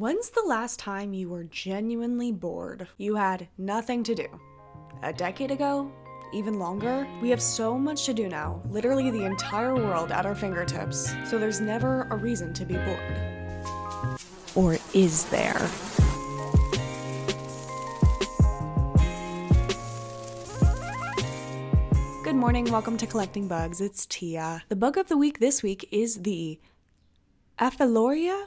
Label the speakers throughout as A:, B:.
A: When's the last time you were genuinely bored? You had nothing to do. A decade ago? Even longer? We have so much to do now, literally the entire world at our fingertips, so there's never a reason to be bored. Or is there? Good morning, welcome to Collecting Bugs, it's Tia. The bug of the week this week is the Apheloria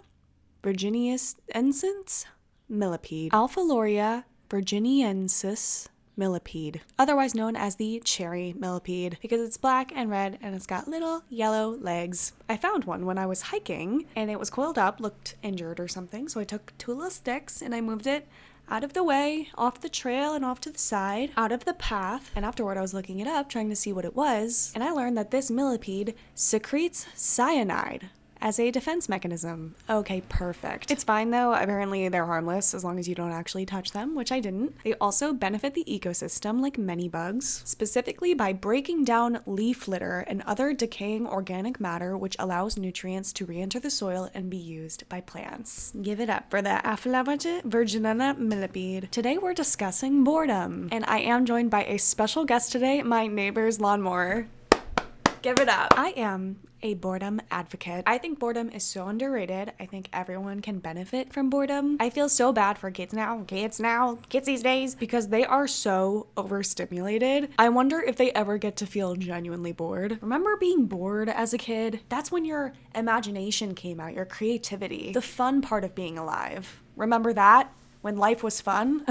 A: virginiensis millipede. Apheloria virginiensis millipede, otherwise known as the cherry millipede, because it's black and red and it's got little yellow legs. I found one when I was hiking and it was coiled up, looked injured or something, so I took two little sticks and I moved it out of the way, off the trail and off to the side, out of the path, and afterward I was looking it up, trying to see what it was, and I learned that this millipede secretes cyanide as a defense mechanism. Okay, perfect. It's fine though, apparently they're harmless as long as you don't actually touch them, which I didn't. They also benefit the ecosystem like many bugs, specifically by breaking down leaf litter and other decaying organic matter which allows nutrients to re-enter the soil and be used by plants. Give it up for the Apheloria virginiensis millipede. Today we're discussing boredom, and I am joined by a special guest today, my neighbor's lawnmower. Give it up. I am a boredom advocate. I think boredom is so underrated. I think everyone can benefit from boredom. I feel so bad for kids these days, because they are so overstimulated. I wonder if they ever get to feel genuinely bored. Remember being bored as a kid? That's when your imagination came out, your creativity, the fun part of being alive. Remember that? When life was fun?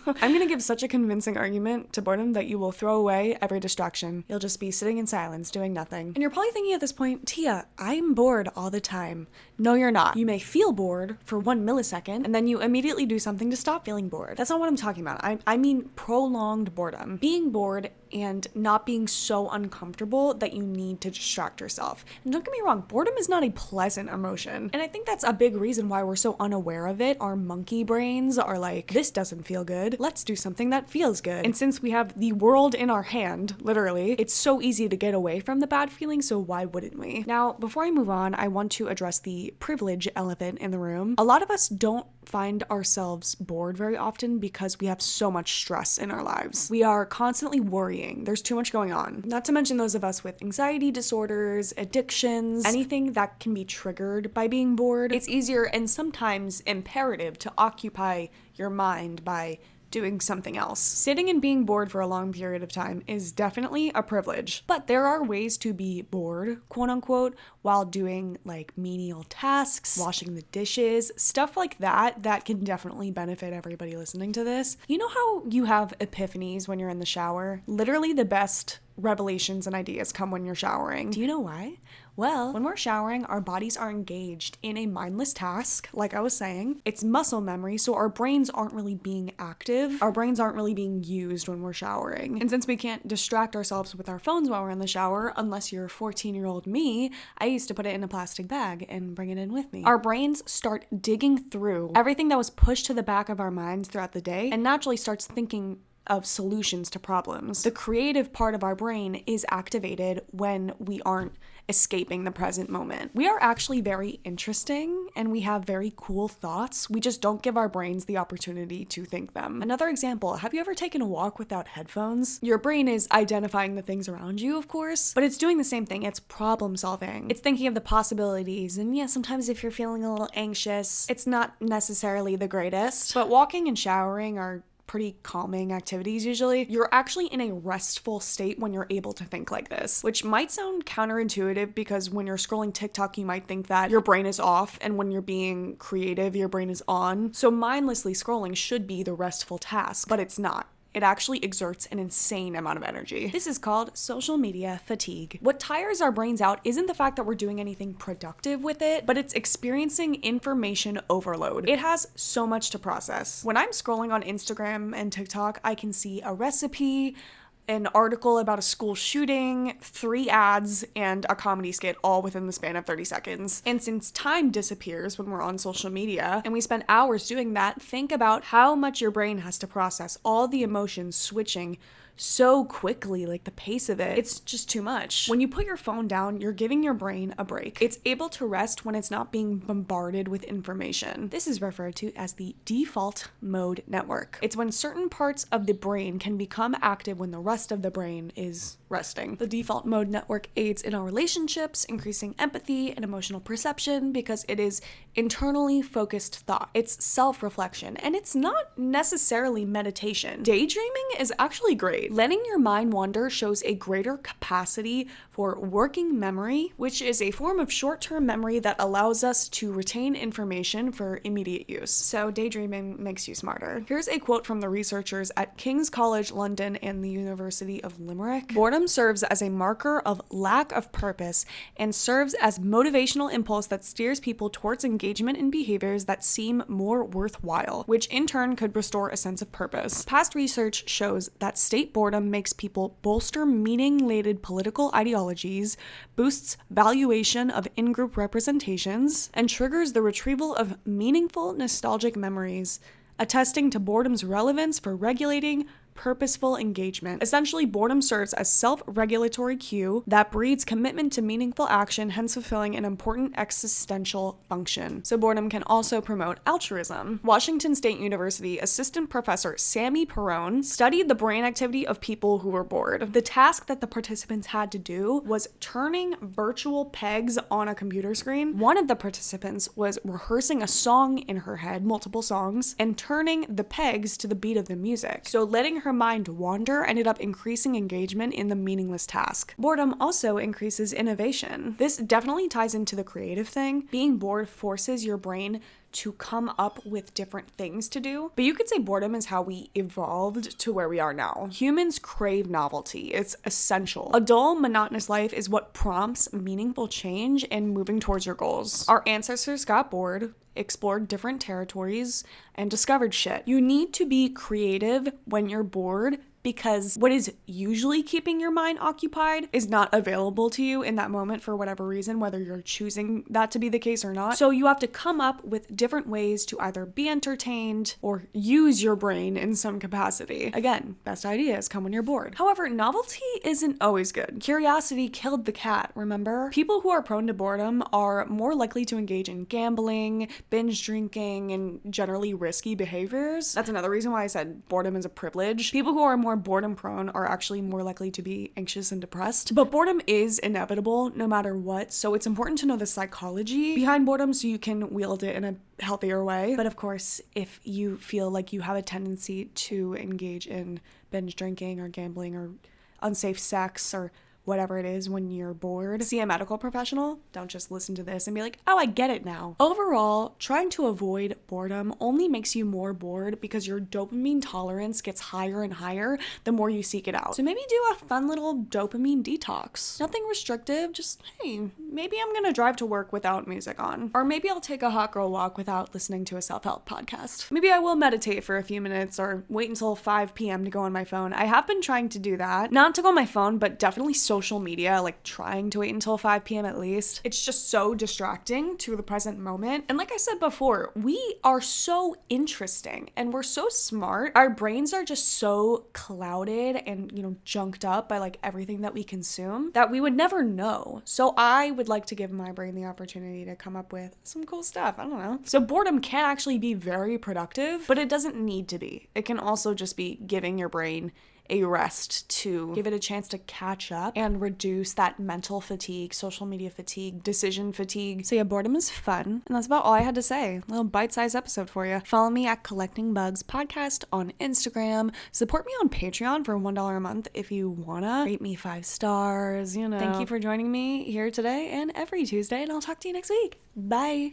A: I'm gonna give such a convincing argument to boredom that you will throw away every distraction. You'll just be sitting in silence, doing nothing. And you're probably thinking at this point, Tia, I'm bored all the time. No, you're not. You may feel bored for 1 millisecond, and then you immediately do something to stop feeling bored. That's not what I'm talking about. I mean prolonged boredom. Being bored and not being so uncomfortable that you need to distract yourself. And don't get me wrong, boredom is not a pleasant emotion. And I think that's a big reason why we're so unaware of it. Our monkey brains are like, this doesn't feel good. Let's do something that feels good. And since we have the world in our hand, literally, it's so easy to get away from the bad feelings, so why wouldn't we? Now, before I move on, I want to address the privilege elephant in the room. A lot of us don't find ourselves bored very often because we have so much stress in our lives. We are constantly worrying. There's too much going on. Not to mention those of us with anxiety disorders, addictions, anything that can be triggered by being bored. It's easier and sometimes imperative to occupy your mind by doing something else. Sitting and being bored for a long period of time is definitely a privilege, but there are ways to be bored, quote unquote, while doing like menial tasks, washing the dishes, stuff like that can definitely benefit everybody listening to this. You know how you have epiphanies when you're in the shower? Literally the best revelations and ideas come when you're showering. Do you know why? Well, when we're showering, our bodies are engaged in a mindless task, like I was saying. It's muscle memory, so our brains aren't really being active. Our brains aren't really being used when we're showering. And since we can't distract ourselves with our phones while we're in the shower, unless you're 14-year-old me, I used to put it in a plastic bag and bring it in with me. Our brains start digging through everything that was pushed to the back of our minds throughout the day and naturally starts thinking of solutions to problems. The creative part of our brain is activated when we aren't escaping the present moment. We are actually very interesting and we have very cool thoughts. We just don't give our brains the opportunity to think them. Another example, have you ever taken a walk without headphones? Your brain is identifying the things around you, of course, but it's doing the same thing. It's problem solving. It's thinking of the possibilities. And yeah, sometimes if you're feeling a little anxious, it's not necessarily the greatest, but walking and showering are pretty calming activities usually. You're actually in a restful state when you're able to think like this, which might sound counterintuitive because when you're scrolling TikTok, you might think that your brain is off, and when you're being creative, your brain is on. So mindlessly scrolling should be the restful task, but it's not. It actually exerts an insane amount of energy. This is called social media fatigue. What tires our brains out isn't the fact that we're doing anything productive with it, but it's experiencing information overload. It has so much to process. When I'm scrolling on Instagram and TikTok, I can see a recipe, an article about a school shooting, 3 ads, and a comedy skit all within the span of 30 seconds. And since time disappears when we're on social media and we spend hours doing that, think about how much your brain has to process all the emotions switching so quickly, like the pace of it, it's just too much. When you put your phone down, you're giving your brain a break. It's able to rest when it's not being bombarded with information. This is referred to as the default mode network. It's when certain parts of the brain can become active when the rest of the brain is resting. The default mode network aids in our relationships, increasing empathy and emotional perception because it is internally focused thought. It's self-reflection, and it's not necessarily meditation. Daydreaming is actually great. Letting your mind wander shows a greater capacity for working memory, which is a form of short-term memory that allows us to retain information for immediate use. So daydreaming makes you smarter. Here's a quote from the researchers at King's College London and the University of Limerick. Boredom serves as a marker of lack of purpose and serves as motivational impulse that steers people towards engagement in behaviors that seem more worthwhile, which in turn could restore a sense of purpose. Past research shows that state boredom makes people bolster meaning-laden political ideologies, boosts valuation of in-group representations, and triggers the retrieval of meaningful nostalgic memories, attesting to boredom's relevance for regulating purposeful engagement. Essentially, boredom serves as self-regulatory cue that breeds commitment to meaningful action, hence fulfilling an important existential function. So boredom can also promote altruism. Washington State University assistant professor Sammy Perrone studied the brain activity of people who were bored. The task that the participants had to do was turning virtual pegs on a computer screen. One of the participants was rehearsing a song in her head, multiple songs, and turning the pegs to the beat of the music. So letting her mind wander ended up increasing engagement in the meaningless task. Boredom also increases innovation. This definitely ties into the creative thing. Being bored forces your brain to come up with different things to do. But you could say boredom is how we evolved to where we are now. Humans crave novelty. It's essential. A dull, monotonous life is what prompts meaningful change and moving towards your goals. Our ancestors got bored, explored different territories, and discovered shit. You need to be creative when you're bored because what is usually keeping your mind occupied is not available to you in that moment for whatever reason, whether you're choosing that to be the case or not. So you have to come up with different ways to either be entertained or use your brain in some capacity. Again, best ideas come when you're bored. However, novelty isn't always good. Curiosity killed the cat, remember? People who are prone to boredom are more likely to engage in gambling, binge drinking, and generally risky behaviors. That's another reason why I said boredom is a privilege. People who are more boredom prone are actually more likely to be anxious and depressed. But boredom is inevitable no matter what, so it's important to know the psychology behind boredom so you can wield it in a healthier way. But of course, if you feel like you have a tendency to engage in binge drinking or gambling or unsafe sex or whatever it is when you're bored, see a medical professional. Don't just listen to this and be like, oh, I get it now. Overall, trying to avoid boredom only makes you more bored because your dopamine tolerance gets higher and higher the more you seek it out. So maybe do a fun little dopamine detox. Nothing restrictive, just, hey, maybe I'm gonna drive to work without music on. Or maybe I'll take a hot girl walk without listening to a self-help podcast. Maybe I will meditate for a few minutes or wait until 5 p.m. to go on my phone. I have been trying to do that. Not to go on my phone, but definitely social media, like trying to wait until 5 p.m. at least. It's just so distracting to the present moment. And like I said before, we are so interesting and we're so smart. Our brains are just so clouded and, junked up by like everything that we consume that we would never know. So I would like to give my brain the opportunity to come up with some cool stuff. I don't know. So boredom can actually be very productive, but it doesn't need to be. It can also just be giving your brain a rest to give it a chance to catch up and reduce that mental fatigue, social media fatigue, decision fatigue. So yeah, boredom is fun. And that's about all I had to say. A little bite-sized episode for you. Follow me at Collecting Bugs Podcast on Instagram. Support me on Patreon for $1 a month if you wanna. Rate me 5 stars, Thank you for joining me here today and every Tuesday, and I'll talk to you next week. Bye.